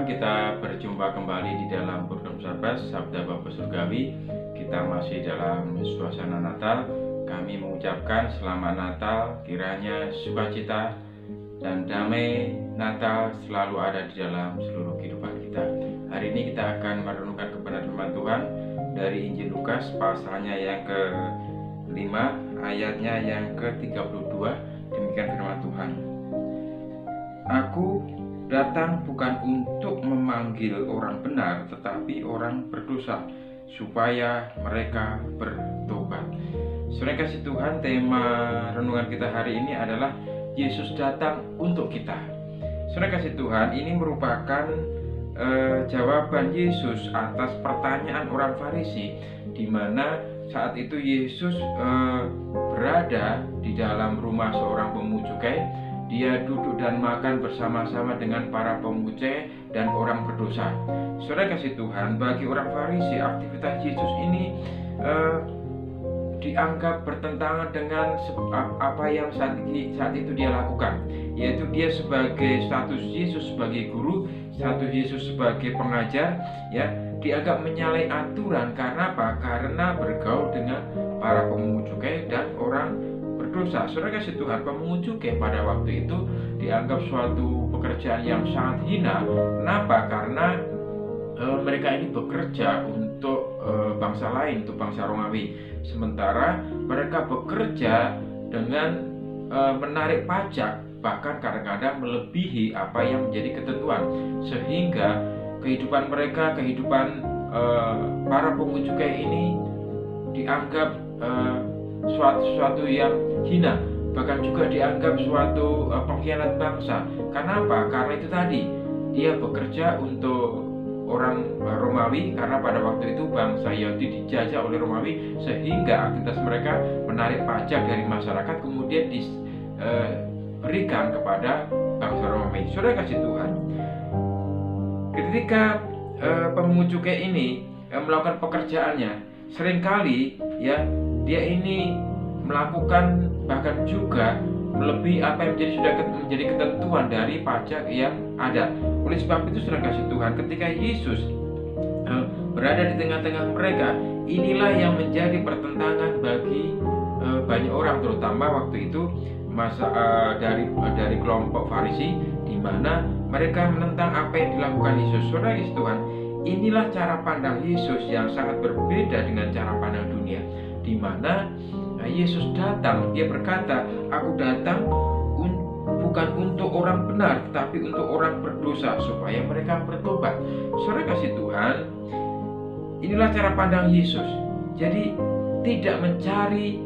Tuhan, kita berjumpa kembali di dalam program Sabda Bapa Surgawi. Kita masih dalam suasana Natal. Kami mengucapkan selamat Natal, kiranya sukacita dan damai Natal selalu ada di dalam seluruh kehidupan kita. Hari ini kita akan merenungkan kebenaran firman Tuhan dari Injil Lukas, pasalnya yang ke-5, ayatnya yang ke-32. Demikian firman Tuhan. Aku datang bukan untuk memanggil orang benar, tetapi orang berdosa, supaya mereka bertobat. Saudara kasih Tuhan, tema renungan kita hari ini adalah Yesus datang untuk kita. Saudara kasih Tuhan, ini merupakan jawaban Yesus atas pertanyaan orang Farisi, di mana saat itu Yesus berada di dalam rumah seorang pemungut cukai. Dia duduk dan makan bersama-sama dengan para pemungut cukai dan orang berdosa. Saudara kasih Tuhan, bagi orang Farisi, aktivitas Yesus ini dianggap bertentangan dengan apa yang saat itu dia lakukan, yaitu dia sebagai status Yesus sebagai guru, status Yesus sebagai pengajar, ya, dianggap menyalahi aturan. Karena apa? Karena bergaul dengan para pemungut cukai dan orang berdosa. Saudara kasih Tuhan, pemungut cukai pada waktu itu dianggap suatu pekerjaan yang sangat hina. Kenapa? Karena mereka ini bekerja untuk bangsa lain, untuk bangsa Romawi. Sementara mereka bekerja dengan menarik pajak, bahkan kadang-kadang melebihi apa yang menjadi ketentuan, sehingga kehidupan mereka, kehidupan para pemungut cukai ini dianggap suatu yang hina, bahkan juga dianggap suatu pengkhianat bangsa. Karena apa? Karena itu tadi, dia bekerja untuk orang Romawi, karena pada waktu itu bangsa Yahudi dijajah oleh Romawi, sehingga aktivitas mereka menarik pajak dari masyarakat kemudian diberikan kepada bangsa Romawi. Saudara kasih Tuhan, ketika pemungut cukai ini melakukan pekerjaannya, seringkali ya dia ini melakukan bahkan juga melebihi apa yang sudah menjadi ketentuan dari pajak yang ada. Oleh sebab itu, saudara kasih Tuhan, ketika Yesus berada di tengah-tengah mereka, inilah yang menjadi pertentangan bagi banyak orang, terutama waktu itu dari kelompok Farisi, di mana mereka menentang apa yang dilakukan Yesus. Saudara kasih Tuhan, inilah cara pandang Yesus yang sangat berbeda dengan cara pandang dunia, di mana Yesus datang, dia berkata, aku datang bukan untuk orang benar, tetapi untuk orang berdosa, supaya mereka bertobat. Saudara kasih Tuhan, inilah cara pandang Yesus. Jadi tidak mencari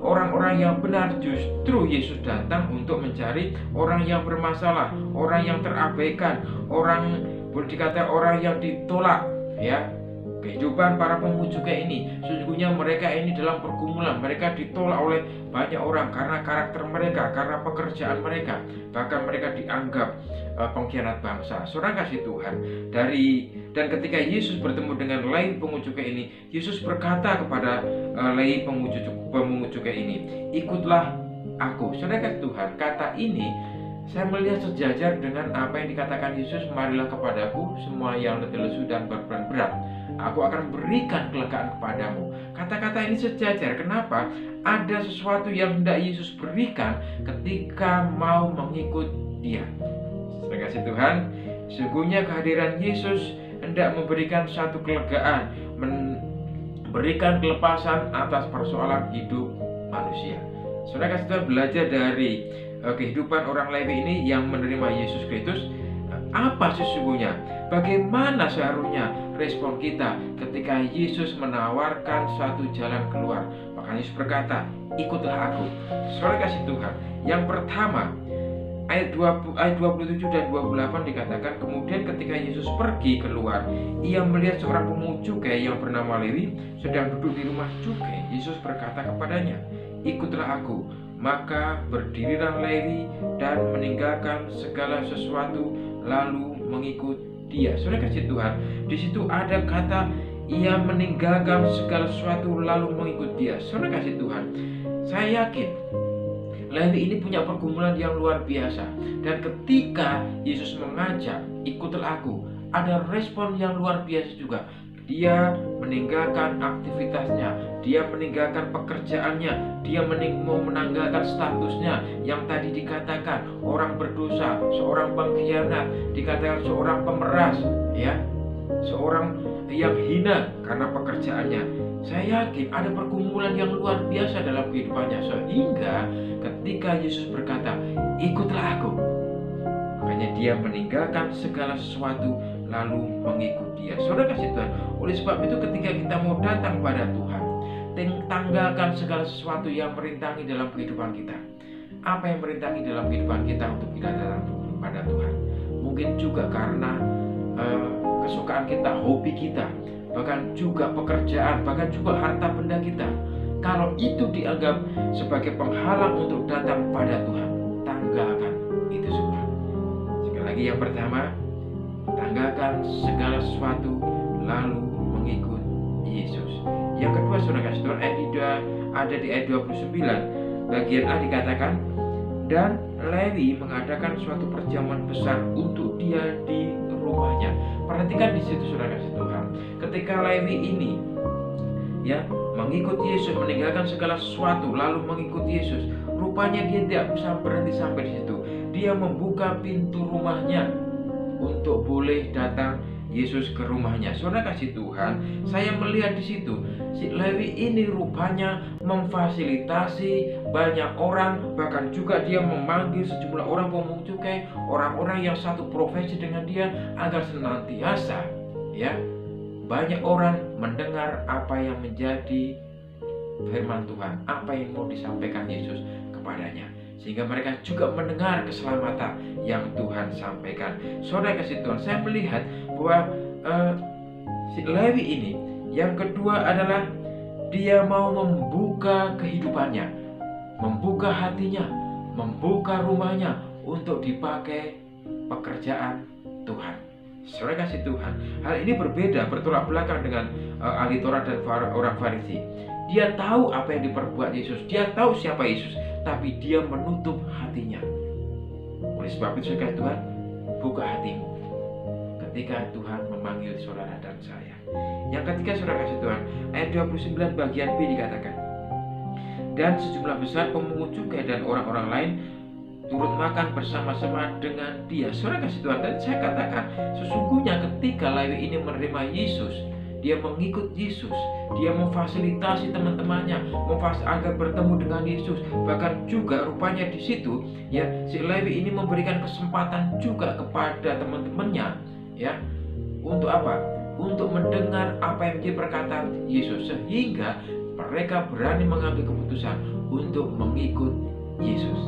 orang-orang yang benar, justru Yesus datang untuk mencari orang yang bermasalah, orang yang terabaikan, orang boleh dikatakan orang yang ditolak, ya. Kehidupan para pemungut cukai ini, sesungguhnya mereka ini dalam pergumulan, mereka ditolak oleh banyak orang karena karakter mereka, karena pekerjaan mereka, bahkan mereka dianggap pengkhianat bangsa. Saudara kasih Tuhan, dan ketika Yesus bertemu dengan Lewi pemungut cukai ini, Yesus berkata kepada Lewi pemungut cukai ini, ikutlah aku. Saudara kasih Tuhan, kata ini saya melihat sejajar dengan apa yang dikatakan Yesus, marilah kepadaku semua yang letih lesu dan berbeban berat, aku akan berikan kelegaan kepadamu. Kata-kata ini sejajar. Kenapa? Ada sesuatu yang hendak Yesus berikan ketika mau mengikut dia. Terima kasih Tuhan. Sesungguhnya kehadiran Yesus hendak memberikan satu kelegaan, memberikan kelepasan atas persoalan hidup manusia. Saudara kasih Tuhan, belajar dari kehidupan orang Lewi ini yang menerima Yesus Kristus. Apa sesungguhnya? Bagaimana seharusnya respon kita ketika Yesus menawarkan suatu jalan keluar? Maka Yesus berkata, ikutlah aku. Saudara kasih Tuhan, yang pertama, ayat 27 dan 28 dikatakan, kemudian ketika Yesus pergi keluar, ia melihat seorang pemungut cukai yang bernama Lewi sedang duduk di rumah cukai. Yesus berkata kepadanya, ikutlah aku. Maka berdirilah Lewi dan meninggalkan segala sesuatu lalu mengikut dia. Saudara kasih Tuhan, di situ ada kata ia meninggalkan segala sesuatu lalu mengikut dia. Saudara kasih Tuhan, saya yakin Lewi ini punya pergumulan yang luar biasa. Dan ketika Yesus mengajak, ikutlah aku, ada respon yang luar biasa juga. Dia meninggalkan aktivitasnya, dia meninggalkan pekerjaannya, dia mau menanggalkan statusnya yang tadi dikatakan orang berdosa, seorang pengkhianat, dikatakan seorang pemeras, ya, seorang yang hina karena pekerjaannya. Saya yakin ada pergumulan yang luar biasa dalam kehidupannya, sehingga ketika Yesus berkata, ikutlah aku, makanya dia meninggalkan segala sesuatu lalu mengikut dia. Saudara kasih Tuhan, oleh sebab itu ketika kita mau datang pada Tuhan, tanggalkan segala sesuatu yang merintangi dalam kehidupan kita. Apa yang merintangi dalam kehidupan kita untuk kita datang pada Tuhan? Mungkin juga karena kesukaan kita, hobi kita, bahkan juga pekerjaan, bahkan juga harta benda kita. Kalau itu dianggap sebagai penghalang untuk datang pada Tuhan, tanggalkan itu semua. Sekali lagi, yang pertama, tanggalkan segala sesuatu lalu mengikut Yesus. Yang kedua, saudara kasih Tuhan, ada di ayat 29 bagian A dikatakan, dan Lewi mengadakan suatu perjamuan besar untuk dia di rumahnya. Perhatikan di situ, saudara kasih Tuhan, ketika Lewi ini ya mengikut Yesus, meninggalkan segala sesuatu lalu mengikut Yesus, rupanya dia tidak bisa berhenti sampai di situ. Dia membuka pintu rumahnya untuk boleh datang Yesus ke rumahnya. Saudara kasih Tuhan, saya melihat di situ si Lewi ini rupanya memfasilitasi banyak orang, bahkan juga dia memanggil sejumlah orang pemungut cukai, orang-orang yang satu profesi dengan dia, agar senantiasa ya banyak orang mendengar apa yang menjadi firman Tuhan, apa yang mau disampaikan Yesus kepadanya, sehingga mereka juga mendengar keselamatan yang Tuhan sampaikan. Saudara kasih Tuhan, saya melihat bahwa si Lewi ini, yang kedua adalah dia mau membuka kehidupannya, membuka hatinya, membuka rumahnya untuk dipakai pekerjaan Tuhan. Saudara kasih Tuhan, hal ini berbeda, bertolak belakang dengan ahli Taurat dan orang Farisi. Dia tahu apa yang diperbuat Yesus, dia tahu siapa Yesus, tapi dia menutup hatinya. Oleh sebab itu, saudara Tuhan, buka hatimu ketika Tuhan memanggil saudara dan saya. Yang ketiga, saudara kasih Tuhan, ayat 29 bagian B dikatakan, dan sejumlah besar pemungut cukai dan orang-orang lain turut makan bersama-sama dengan dia. Saudara kasih Tuhan, dan saya katakan, sesungguhnya ketika Lewi ini menerima Yesus, dia mengikut Yesus, dia memfasilitasi teman-temannya agar bertemu dengan Yesus. Bahkan juga rupanya di situ ya si Lewi ini memberikan kesempatan juga kepada teman-temannya ya untuk apa? Untuk mendengar apa yang dia perkataan Yesus, sehingga mereka berani mengambil keputusan untuk mengikut Yesus.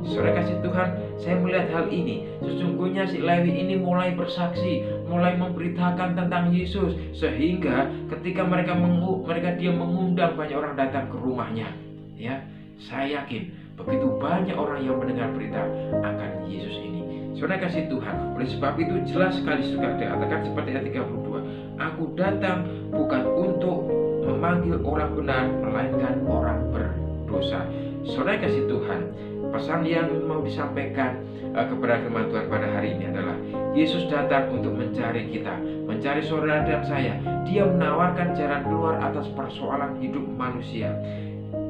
Saudara kasih Tuhan, saya melihat hal ini. Sesungguhnya si Lewi ini mulai bersaksi, mulai memberitakan tentang Yesus, sehingga ketika dia mengundang banyak orang datang ke rumahnya. Ya, saya yakin begitu banyak orang yang mendengar berita akan Yesus ini. Saudara kasih Tuhan, oleh sebab itu jelas sekali suka dikatakan seperti ayat 32, aku datang bukan untuk memanggil orang benar, melainkan orang berdosa. Saudara kasih Tuhan, pesan yang mau disampaikan kepada firman Tuhan pada hari ini adalah Yesus datang untuk mencari kita, mencari saudara dan saya. Dia menawarkan jalan keluar atas persoalan hidup manusia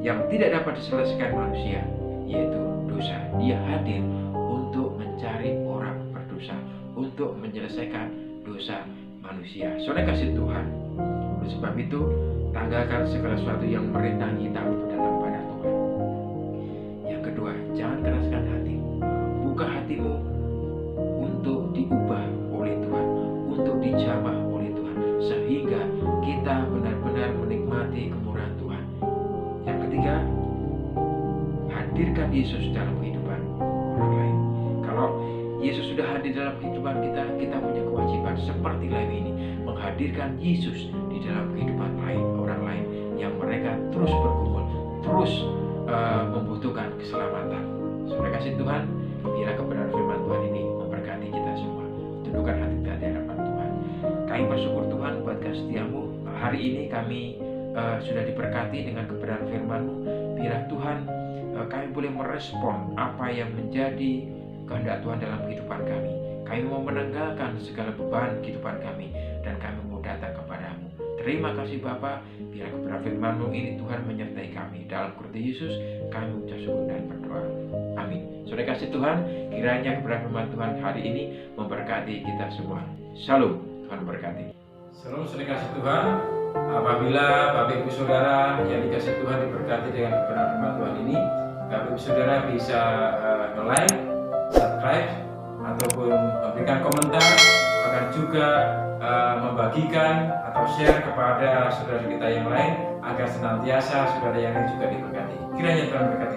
yang tidak dapat diselesaikan manusia, yaitu dosa. Dia hadir untuk mencari orang berdosa, untuk menyelesaikan dosa manusia. Saudara kasih Tuhan, oleh sebab itu tanggalkan segala sesuatu yang merintangi kita untuk datang pada Tuhan. Yang kedua, jangan keraskan hatimu. Buka hatimu untuk diubah oleh Tuhan, untuk dijamah oleh Tuhan, sehingga kita benar-benar menikmati kemurahan Tuhan. Yang ketiga, hadirkan Yesus dalam kehidupan orang lain. Kalau Yesus sudah hadir dalam kehidupan kita, kita punya kewajiban seperti Lewi ini, menghadirkan Yesus di dalam kehidupan orang lain yang mereka terus berkumpul, terus membutuhkan keselamatan. Saudara kasih Tuhan, biarlah kebenaran firman Tuhan ini memberkati kita semua. Tundukkan hati kita di hadapan Tuhan. Kami bersyukur Tuhan buat kasih setiamu. Hari ini kami sudah diberkati dengan kebenaran firman-Mu. Biarlah Tuhan kami boleh merespon apa yang menjadi kehendak Tuhan dalam kehidupan kami. Kami mau menanggalkan segala beban kehidupan kami, dan kami mau datang kepadamu. Terima kasih Bapa, biar kebenaran firman-Mu ini Tuhan menyertai kami. Dalam Kristus Yesus kami mengucap syukur dan berdoa. Amin. Saudara kasih Tuhan, kiranya kebenaran firman Tuhan hari ini memberkati kita semua. Shalom, Tuhan berkati. Shalom saudara kasih Tuhan. Apabila Bapak Ibu Saudara yang dikasih Tuhan diberkati dengan kebenaran firman Tuhan ini, Bapak Ibu Saudara bisa like, subscribe, ataupun memberikan komentar, bahkan juga membagikan atau share kepada saudara kita yang lain, agar senantiasa saudara yang lain juga diberkati. Kiranya Tuhan berkati.